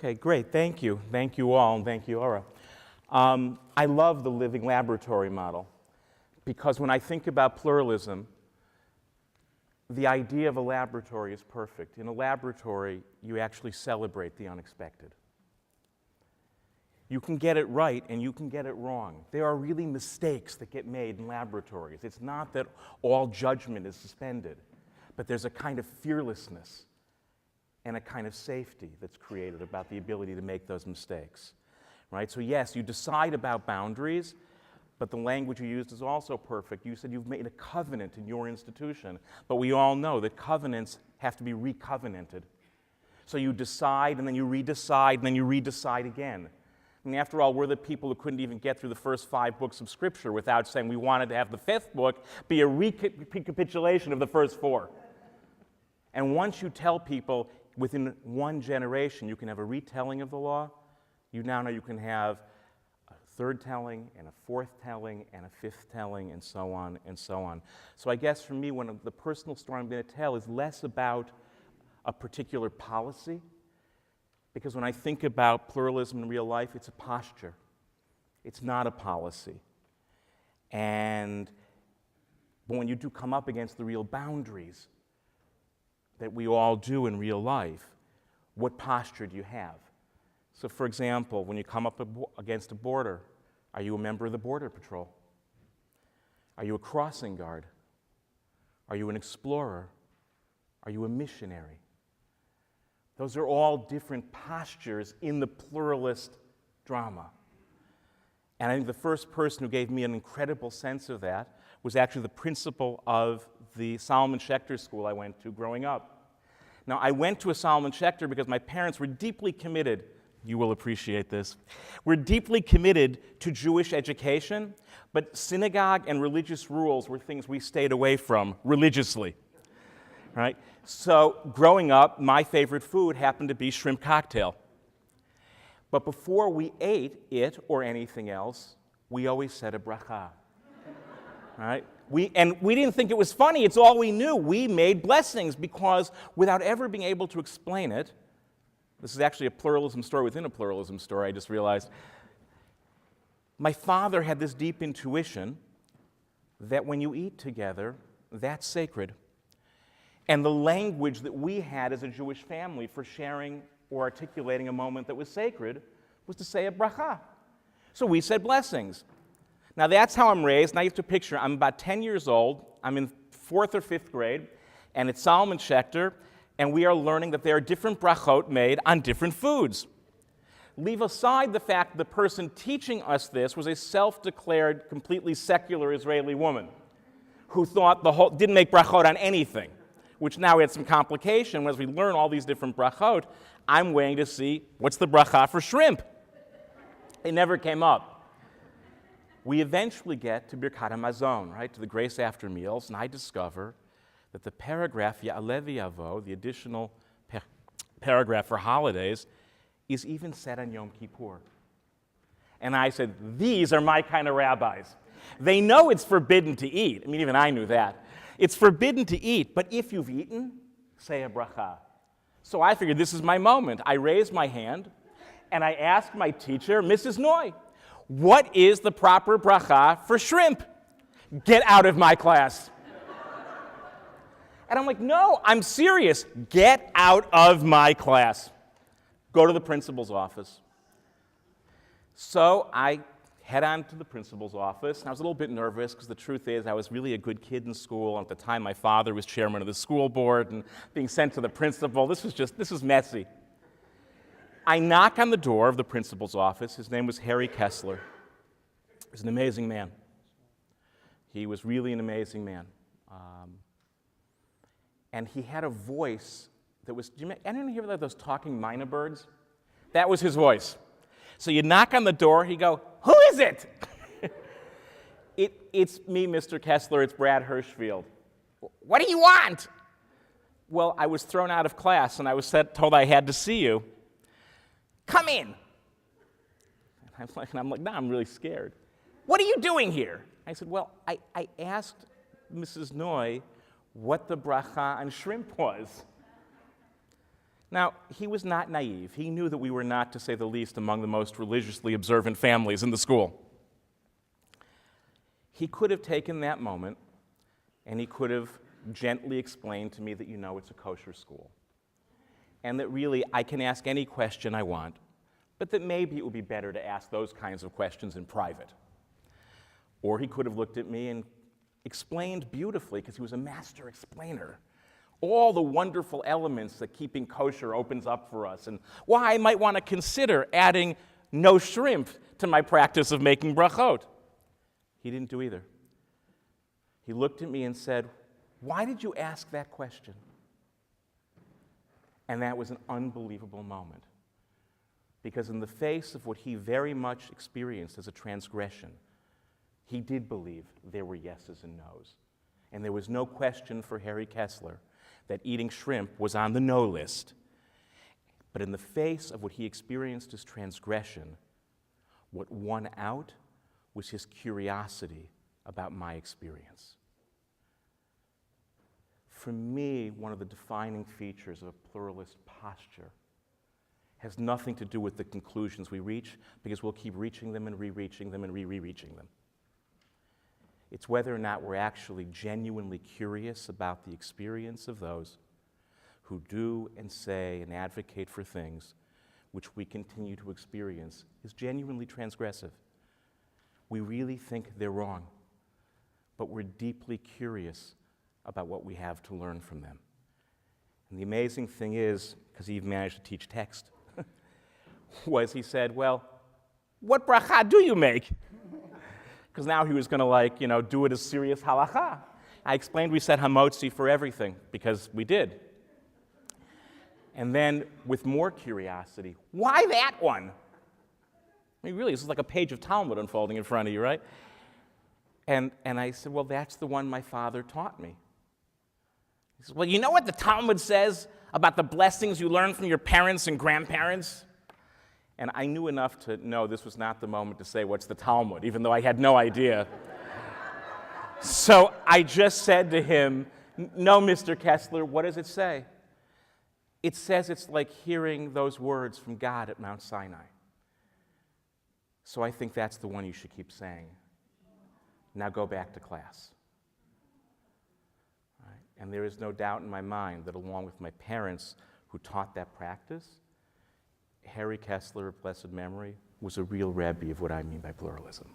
Okay, great. Thank you. Thank you all, and thank you, Aura. I love the living laboratory model because when I think about pluralism, the idea of a laboratory is perfect. In a laboratory, you actually celebrate the unexpected. You can get it right and you can get it wrong. There are really mistakes that get made in laboratories. It's not that all judgment is suspended, but there's a kind of fearlessness and a kind of safety that's created about the ability to make those mistakes, right? So yes, you decide about boundaries, but the language you used is also perfect. You said you've made a covenant in your institution, but we all know that covenants have to be re-covenanted. So you decide, and then you redecide, and then you redecide again. I mean, after all, we're the people who couldn't even get through the first 5 books of Scripture without saying we wanted to have the 5th book be a recapitulation of the first 4. And once you tell people within one generation you can have a retelling of the law, you now know you can have a 3rd telling and a 4th telling and a 5th telling and so on and so on. So I guess for me, the personal story I'm going to tell is less about a particular policy, because when I think about pluralism in real life, it's a posture. It's not a policy. But when you do come up against the real boundaries that we all do in real life, what posture do you have? So for example, when you come up against a border, are you a member of the Border Patrol? Are you a crossing guard? Are you an explorer? Are you a missionary? Those are all different postures in the pluralist drama. And I think the first person who gave me an incredible sense of that was actually the principal of the Solomon Schechter school I went to growing up. Now, I went to a Solomon Schechter because my parents were deeply committed, you will appreciate this, were deeply committed to Jewish education, but synagogue and religious rules were things we stayed away from religiously, right? So growing up, my favorite food happened to be shrimp cocktail. But before we ate it or anything else, we always said a bracha, right? We didn't think it was funny. It's all we knew. We made blessings because without ever being able to explain it, this is actually a pluralism story within a pluralism story, I just realized. My father had this deep intuition that when you eat together, that's sacred. And the language that we had as a Jewish family for sharing or articulating a moment that was sacred was to say a bracha. So we said blessings. Now that's how I'm raised. Now you have to picture, I'm about 10 years old, I'm in 4th or 5th grade, and it's Solomon Schechter, and we are learning that there are different brachot made on different foods. Leave aside the fact that the person teaching us this was a self-declared, completely secular Israeli woman who thought didn't make brachot on anything, which now we had some complication. As we learn all these different brachot, I'm waiting to see what's the bracha for shrimp. It never came up. We eventually get to Birkat HaMazon, right, to the grace after meals, and I discover that the paragraph Ya'aleh v'Yavo, the additional paragraph for holidays, is even said on Yom Kippur. And I said, these are my kind of rabbis. They know it's forbidden to eat. I mean, even I knew that. It's forbidden to eat, but if you've eaten, say a bracha. So I figured this is my moment. I raised my hand, and I asked my teacher, Mrs. Noy, what is the proper bracha for shrimp? Get out of my class. And I'm like, no, I'm serious. Get out of my class. Go to the principal's office. So I head on to the principal's office, and I was a little bit nervous because the truth is I was really a good kid in school. At the time, my father was chairman of the school board, and being sent to the principal, this was messy. I knock on the door of the principal's office. His name was Harry Kessler. He was an amazing man. He was really an amazing man. And he had a voice that was, anyone hear those talking mynah birds? That was his voice. So you knock on the door, he'd go, who is it? It's me, Mr. Kessler, it's Brad Hirschfield. What do you want? Well, I was thrown out of class and I was told I had to see you. Come in. And I'm like, no, I'm really scared. What are you doing here? I said, well, I asked Mrs. Noy what the bracha on shrimp was. Now, he was not naive. He knew that we were not, to say the least, among the most religiously observant families in the school. He could have taken that moment and he could have gently explained to me that, it's a kosher school. And that really I can ask any question I want, but that maybe it would be better to ask those kinds of questions in private. Or he could have looked at me and explained beautifully, because he was a master explainer, all the wonderful elements that keeping kosher opens up for us, and why I might want to consider adding no shrimp to my practice of making brachot. He didn't do either. He looked at me and said, "Why did you ask that question?" And that was an unbelievable moment, because in the face of what he very much experienced as a transgression, he did believe there were yeses and nos. And there was no question for Harry Kessler that eating shrimp was on the no list. But in the face of what he experienced as transgression, what won out was his curiosity about my experience. For me, one of the defining features of a pluralist posture has nothing to do with the conclusions we reach, because we'll keep reaching them and re-reaching them and re-reaching them. It's whether or not we're actually genuinely curious about the experience of those who do and say and advocate for things which we continue to experience is genuinely transgressive. We really think they're wrong, but we're deeply curious about what we have to learn from them. And the amazing thing is, because he managed to teach text, was he said, "Well, what bracha do you make?" Because now he was going to do it as serious halacha. I explained we said hamotzi for everything, because we did. And then, with more curiosity, why that one? I mean, really, this is like a page of Talmud unfolding in front of you, right? And I said, "Well, that's the one my father taught me." He said, "Well, you know what the Talmud says about the blessings you learn from your parents and grandparents?" And I knew enough to know this was not the moment to say, "What's the Talmud?" even though I had no idea. So I just said to him, "No, Mr. Kessler, what does it say?" It says it's like hearing those words from God at Mount Sinai. So I think that's the one you should keep saying. Now go back to class. Right? And there is no doubt in my mind that along with my parents who taught that practice, Harry Kessler, of blessed memory, was a real Rebbe of what I mean by pluralism.